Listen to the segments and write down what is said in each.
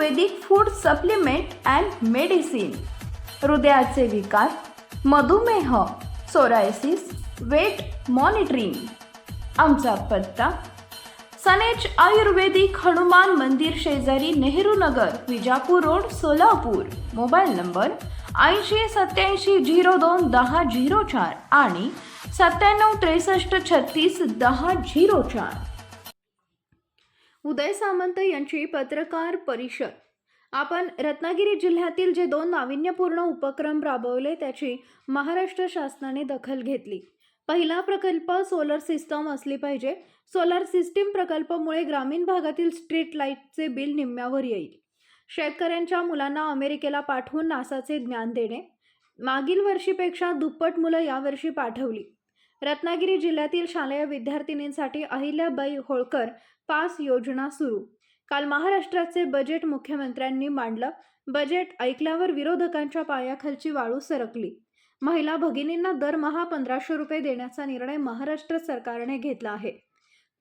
Ayurvedic food supplement and medicine, हृदयाचे विकार, मधुमेह, सोरायसिस, वेट मॉनिटरिंग. आमचा पत्ता सनेज आयुर्वेदिक हनुमान मंदिर शेजारी Nehru Nagar, Vijapur road, Solapur. Mobile number 8087021004 आणि 9763361004. उदय सामंत यांची पत्रकार परिषद. आपण रत्नागिरी जिल्ह्यातील जे 2 नाविन्यपूर्ण उपक्रम राबवले त्याची महाराष्ट्र शासनाने दखल घेतली. पहिला प्रकल्प सोलर सिस्टम असली पाहिजे. सोलर सिस्टीम प्रकल्पामुळे ग्रामीण भागातील स्ट्रीट लाईटचे बिल निम्म्यावर येईल. शेतकऱ्यांच्या मुलांना अमेरिकेला पाठवून नासाचे ज्ञान देणे. मागील वर्षीपेक्षा दुप्पट मुलं यावर्षी पाठवली. रत्नागिरी जिल्ह्यातील शालेय विद्यार्थिनींसाठी अहिल्याबाई होळकर पास योजना सुरू. काल महाराष्ट्राचे बजेट मुख्यमंत्र्यांनी मांडलं. बजेट ऐकल्यावर विरोधकांच्या पायाखालची वाळू सरकली. महिला भगिनींना दरमहा 1500 रुपये देण्याचा निर्णय महाराष्ट्र सरकारने घेतला आहे.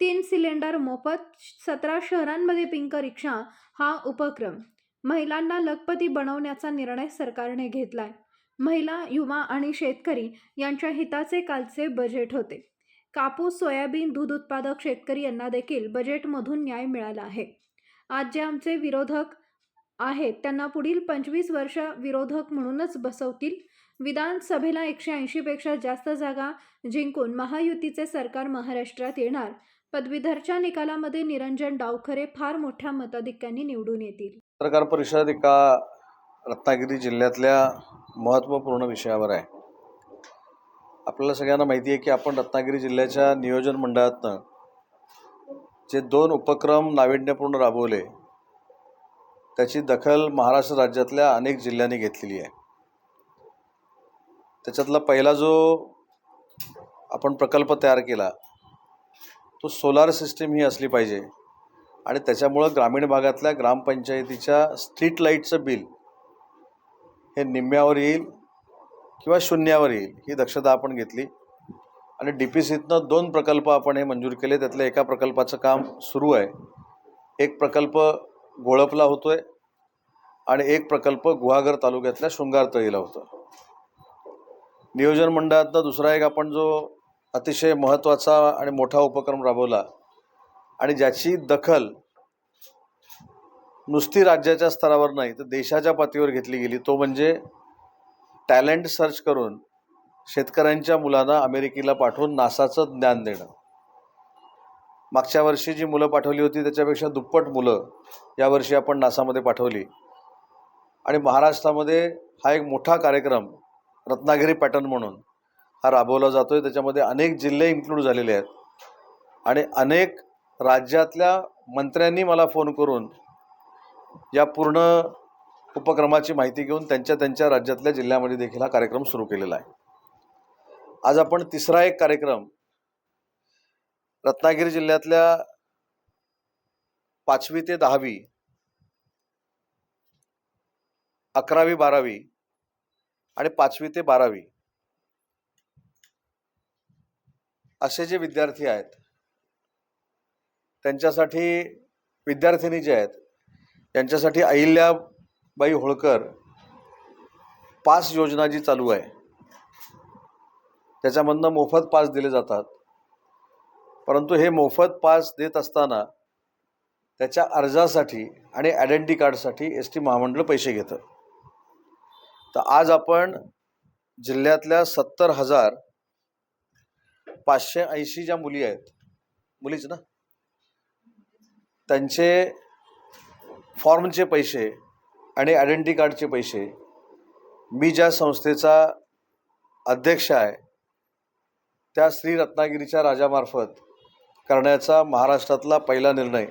3 सिलेंडर मोफत, 17 शहरांमध्ये पिंक रिक्षा हा उपक्रम. महिलांना लखपती बनवण्याचा निर्णय सरकारने घेतलाय. महिला, युवा आणि शेतकरी यांच्या हिताचे कालचे बजेट होते. कापूस, सोयाबीन, दूध उत्पादक शेतकरी यांना देखील बजेटमधून न्याय मिळाला आहे. आज जे आमचे विरोधक आहेत त्यांना पुढील 25 वर्ष विरोधक म्हणूनच बसवतील. विधानसभेला 180 पेक्षा जास्त जागा जिंकून महायुतीचे सरकार महाराष्ट्रात येणार. पदवीधरच्या निकालामध्ये निरंजन डावखरे फार मोठ्या मताधिक्याने निवडून येतील. पत्रकार परिषद एका रत्नागिरी जिल्ह्यातल्या महत्त्वपूर्ण विषयावर आहे. आपल्याला सगळ्यांना माहिती आहे की आपण रत्नागिरी जिल्ह्याच्या नियोजन मंडळातनं जे 2 उपक्रम नाविन्यपूर्ण राबवले त्याची दखल महाराष्ट्र राज्यातल्या अनेक जिल्ह्यांनी घेतलेली आहे. त्याच्यातला पहिला जो आपण प्रकल्प तयार केला तो सोलार सिस्टीम ही असली पाहिजे आणि त्याच्यामुळं ग्रामीण भागातल्या ग्रामपंचायतीच्या स्ट्रीट लाईटचं बिल हे निम्म्यावर येईल किंवा शून्यावर येईल ही दक्षता आपण घेतली आणि DPCतनं 2 प्रकल्प आपण हे मंजूर केले. त्यातल्या एका प्रकल्पाचं काम सुरू आहे. एक प्रकल्प गोळपला होतोय आणि एक प्रकल्प गुहागर तालुक्यातल्या शृंगारतळीला होतं. नियोजन मंडळातनं दुसरा एक आपण जो अतिशय महत्त्वाचा आणि मोठा उपक्रम राबवला आणि ज्याची दखल नुसती राज्याच्या स्तरावर नाही तर देशाच्या पातळीवर घेतली गेली तो म्हणजे टॅलेंट सर्च करून शेतकऱ्यांच्या मुलांना अमेरिकेला पाठवून नासाचं ज्ञान देणं. मागच्या वर्षी जी मुलं पाठवली होती त्याच्यापेक्षा दुप्पट मुलं यावर्षी आपण नासामध्ये पाठवली आणि महाराष्ट्रामध्ये हा एक मोठा कार्यक्रम रत्नागिरी पॅटर्न म्हणून हा राबवला जातो आहे. त्याच्यामध्ये अनेक जिल्हे इन्क्लूड झालेले आहेत आणि अनेक राज्यातल्या मंत्र्यांनी मला फोन करून या पूर्ण उपक्रमाची माहिती घेऊन त्यांच्या राज्यातल्या जिल्ह्यामध्ये देखील हा कार्यक्रम सुरू केलेला आहे. आज आपण तिसरा एक कार्यक्रम रत्नागिरी जिल्ह्यातल्या 5वी ते 10वी, 11वी 12वी आणि 5वी ते 12वी असे जे विद्यार्थी आहेत त्यांच्यासाठी, विद्यार्थिनी जे आहेत त्यांच्यासाठी अहिल्याबाई होळकर पास योजना जी चालू आहे त्याच्यामधनं मोफत पास दिले जातात. परंतु हे मोफत पास देत असताना त्याच्या अर्जासाठी आणि आयडेंटिटी कार्डसाठी ST महामंडळ पैसे घेतं. तर आज आपण जिल्ह्यातल्या 70,580 ज्या मुली आहेत, मुलीच ना, त्यांचे फॉर्मचे पैसे आणि आयडेंटिटी कार्डचे पैसे मी ज्या संस्थेचा अध्यक्ष आहे त्या श्री रत्नागिरीच्या राजामार्फत करण्याचा महाराष्ट्रातला पहिला निर्णय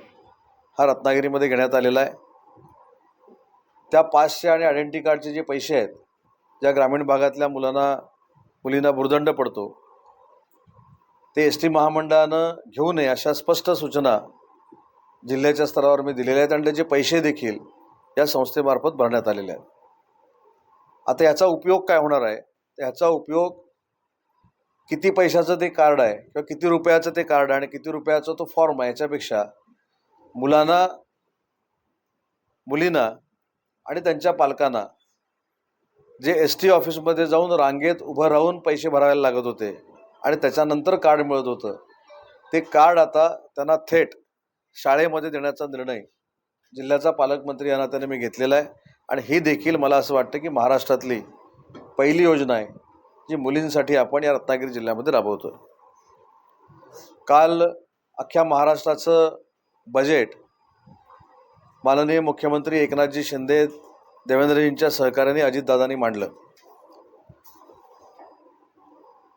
हा रत्नागिरीमध्ये घेण्यात आलेला आहे. त्या पासचे आणि आयडेंटिटी कार्डचे जे पैसे आहेत ज्या ग्रामीण भागातल्या मुलींना भुर्दंड पडतो ते ST महामंडळानं घेऊ नये अशा स्पष्ट सूचना जिल्ह्याच्या स्तरावर मी दिलेल्या आहेत आणि त्याचे पैसे देखील या संस्थेमार्फत भरण्यात आलेले आहेत. आता याचा उपयोग काय होणार आहे? याचा उपयोग किती पैशाचं ते कार्ड आहे किंवा किती रुपयाचं ते कार्ड आहे आणि किती रुपयाचा तो फॉर्म आहे याच्यापेक्षा मुलांना मुलींना आणि त्यांच्या पालकांना जे ST ऑफिसमध्ये जाऊन रांगेत उभं राहून पैसे भरायला लागत होते आणि त्याच्यानंतर कार्ड मिळत होतं, ते कार्ड आता त्यांना थेट शाळेमध्ये देण्याचा निर्णय जिल्ह्याचा पालकमंत्री या नात्याने मी घेतलेला आहे. आणि ही देखील मला असं वाटतं की महाराष्ट्रातली पहिली योजना आहे जी मुलींसाठी आपण या रत्नागिरी जिल्ह्यामध्ये राबवतो. काल अख्ख्या महाराष्ट्राचं बजेट माननीय मुख्यमंत्री एकनाथजी शिंदे देवेंद्रजींच्या सहकार्याने अजितदादांनी मांडलं.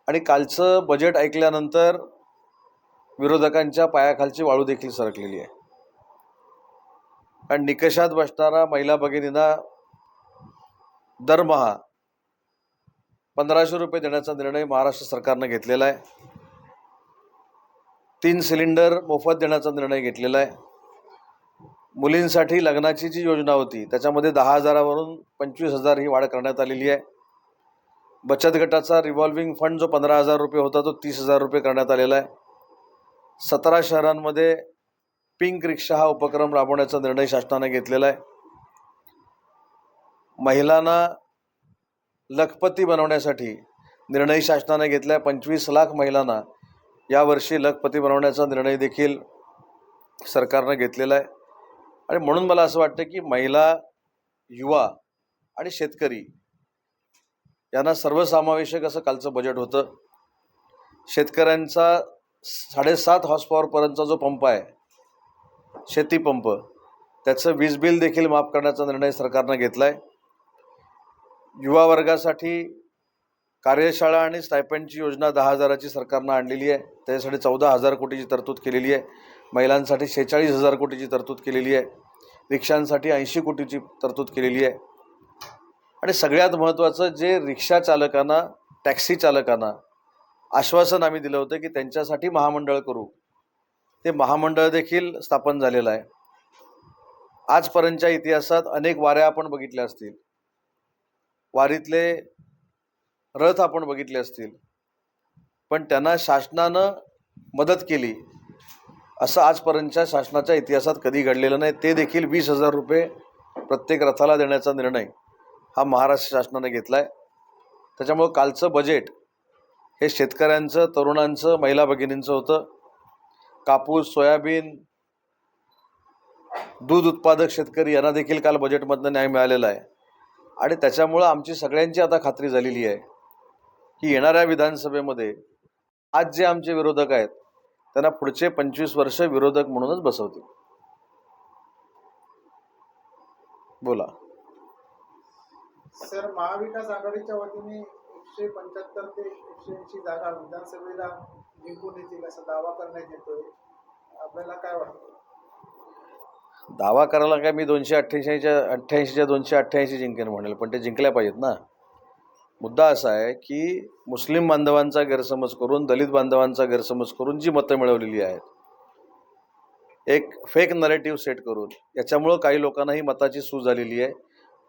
आणि कालचं बजेट ऐकल्यानंतर विरोधकांच्या पायाखालची वाळू देखील सरकलेली आहे. कारण निकषात बसणारा महिला भगिनींना दरमहा 1500 रुपये देण्याचा निर्णय महाराष्ट्र सरकारनं घेतलेला आहे. 3 सिलेंडर मोफत देण्याचा निर्णय घेतलेला आहे. मुलींसाठी लग्नाची जी योजना होती त्याच्यामध्ये 10,000वरून 25,000 ही वाढ करण्यात आलेली आहे. बचत गटाचा रिव्हॉल्विंग फंड जो 15,000 रुपये होता तो 30,000 रुपये करण्यात आलेला आहे. 17 शहरांमध्ये पिंक रिक्षा हा उपक्रम राबवण्याचा निर्णय शासनाने घेतलेला आहे. महिलांना लखपती बनवण्यासाठी निर्णय शासनाने घेतला आहे. 25 लाख महिलांना यावर्षी लखपती बनवण्याचा निर्णय देखील सरकारनं घेतलेला आहे. आणि म्हणून मला असं वाटतं की महिला, युवा आणि शेतकरी यांना सर्वसमावेशक असं कालचं बजेट होतं. शेतकऱ्यांचा 7.5 हॉर्सपॉवरपर्यंतचा जो पंप आहे, शेती पंप, त्याचं वीज बिल देखील माफ करण्याचा निर्णय सरकारनं घेतला आहे. युवा वर्गासाठी कार्यशाळा आणि स्टायपेंडची योजना 10,000ची सरकारनं आणलेली आहे. त्याच्यासाठी 14,000 कोटीची तरतूद केलेली आहे. महिलांसाठी 46,000 कोटीची तरतूद केलेली आहे. रिक्षांसाठी 80 कोटीची तरतूद केलेली आहे. आणि सगळ्यात महत्त्वाचं, जे रिक्षा चालकांना, टॅक्सी चालकांना आश्वासन आम्ही दिलं होतं की त्यांच्यासाठी महामंडळ करू, ते महामंडळ देखील स्थापन झालेलं आहे. आजपर्यंतच्या इतिहासात अनेक वाऱ्या आपण बघितल्या असतील, वारीतले रथ आपण बघितले असतील, पण त्यांना शासनानं मदत केली असं आजपर्यंतच्या शासनाच्या इतिहासात कधी घडलेलं नाही. ते देखील 20,000 रुपये प्रत्येक रथाला देण्याचा निर्णय हा महाराष्ट्र शासनाने घेतला आहे. त्याच्यामुळं कालचं बजेट हे शेतकऱ्यांचं, तरुणांचं, महिला भगिनींचं होतं. कापूस, सोयाबीन, दूध उत्पादक शेतकरी यांना देखील काल बजेटमधनं न्याय मिळालेला आहे. आणि त्याच्यामुळं आमची सगळ्यांची आता खात्री झालेली आहे की येणाऱ्या विधानसभेमध्ये आज जे आमचे विरोधक आहेत त्यांना पुढचे 25 वर्ष विरोधक म्हणूनच बसवतील. बोला सर, महाविकास आघाडीच्या वतीने 175 ते 180 जागा विधानसभेला जिंकून येतील असा दावा करण्यात येतोय. आपल्याला काय वाटतं? दावा करायला काय, मी 288च्या 288 जिंकेन म्हणेल, पण ते जिंकल्या पाहिजेत ना. मुद्दा असा आहे की मुस्लिम बांधवांचा गैरसमज करून, दलित बांधवांचा गैरसमज करून जी मतं मिळवलेली आहेत, एक फेक नरेटिव्ह सेट करून, याच्यामुळं काही लोकांना ही मताची सूज झालेली आहे.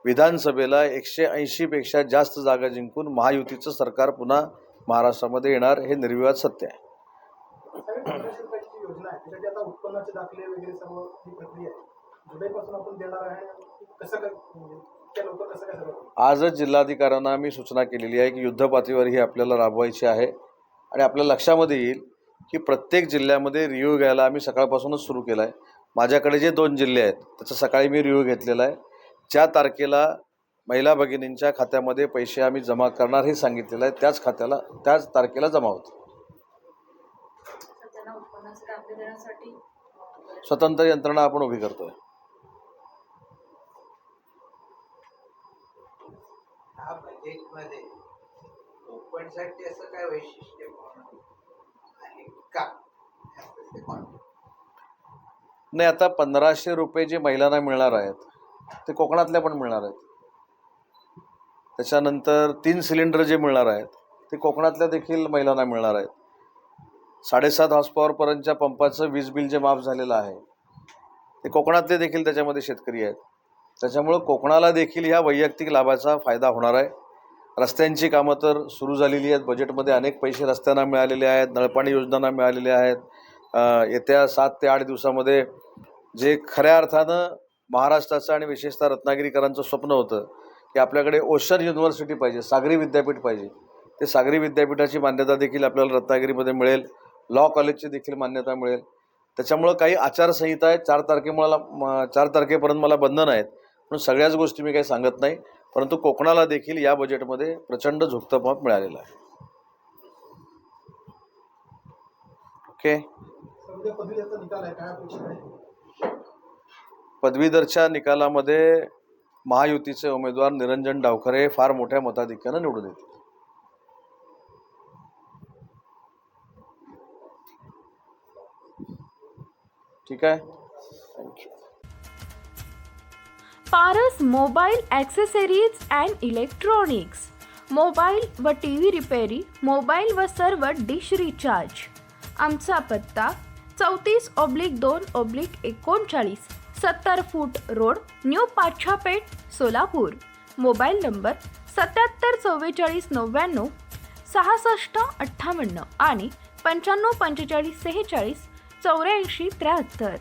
विधानसभेला 180 पेक्षा जास्त जागा जिंकून महायुतीचं सरकार पुन्हा महाराष्ट्रामध्ये येणार, हे निर्विवाद सत्य आहे. योजना आहे त्यासाठी आता उत्पन्नाचे दाखले वगैरे सर्व ही प्रक्रिया आहे, जुलैपासून आपण देणार आहे. कसं काय, त्या लवकर कसं काय सगळं? आजच जिल्हाधिकाऱ्यांना मी सूचना केलेली आहे की युद्धपातळीवर ही आपल्याला राबवायची आहे. आणि आपल्या लक्षामध्ये येईल की प्रत्येक जिल्ह्यामध्ये रिव्ह्यू घ्यायला आम्ही सकाळपासूनच सुरू केला आहे. माझ्याकडे जे 2 जिल्हे आहेत त्याचा सकाळी मी रिव्ह्यू घेतलेला आहे. ज्या तारखेला महिला भगिनींच्या खात्यामध्ये पैसे आम्ही जमा करणार हे सांगितलेलं आहे, त्याच तारखेला जमा होते. स्वतंत्र यंत्रणा आपण उभी करतोय. हा बजेटमध्ये कोकणसाठी असं काय वैशिष्ट्य आहे का? नाही, आता 1500 रुपये जे महिलांना मिळणार आहेत ते कोकणातल्या पण मिळणार आहेत. त्याच्यानंतर 3 सिलेंडर जे मिळणार आहेत ते कोकणातल्या देखील महिलांना मिळणार आहेत. 7.5 हॉर्सपॉवरपर्यंतच्या पंपाचं वीज बिल जे माफ झालेलं आहे ते कोकणातले देखील त्याच्यामध्ये शेतकरी आहेत. त्याच्यामुळं कोकणाला देखील ह्या वैयक्तिक लाभाचा फायदा होणार आहे. रस्त्यांची कामं तर सुरू झालेली आहेत. बजेटमध्ये अनेक पैसे रस्त्यांना मिळालेले आहेत, नळपाणी योजनांना मिळालेले आहेत. येत्या 7 ते 8 दिवसामध्ये जे खऱ्या अर्थानं महाराष्ट्राचं आणि विशेषतः रत्नागिरीकरांचं स्वप्न होतं की आपल्याकडे ओशन युनिव्हर्सिटी पाहिजे, सागरी विद्यापीठ पाहिजे. ते सागरी विद्यापीठाची मान्यता देखील आपल्याला रत्नागिरीमध्ये मिळेल, लॉ कॉलेजची देखील मान्यता मिळेल. त्याच्यामुळं काही आचारसंहिता आहे, 4 तारखेपर्यंत मला बंधन आहेत, म्हणून सगळ्याच गोष्टी मी काही सांगत नाही. परंतु कोकणाला देखील या बजेटमध्ये प्रचंड झुकतं माप मिळालेलं आहे. ओके. उद्या पदवीचा निकाल आहे, काय अपेक्षा आहे? पदवीधरच्या निकालामध्ये महायुतीचे उमेदवार निरंजन डावखरे फार मोठ्या मताधिक्यानं निवडून येतील. ठीक आहे, thank you. Paras mobile accessories and electronics, mobile व टी व्ही रिपेरी, मोबाईल व सर्व डिश रिचार्ज. आमचा पत्ता 34/2/39 70 फूट road, new Pachhapeth, Solapur. Mobile number 77 44 99 66 58 आणि 95 45 46 84 73.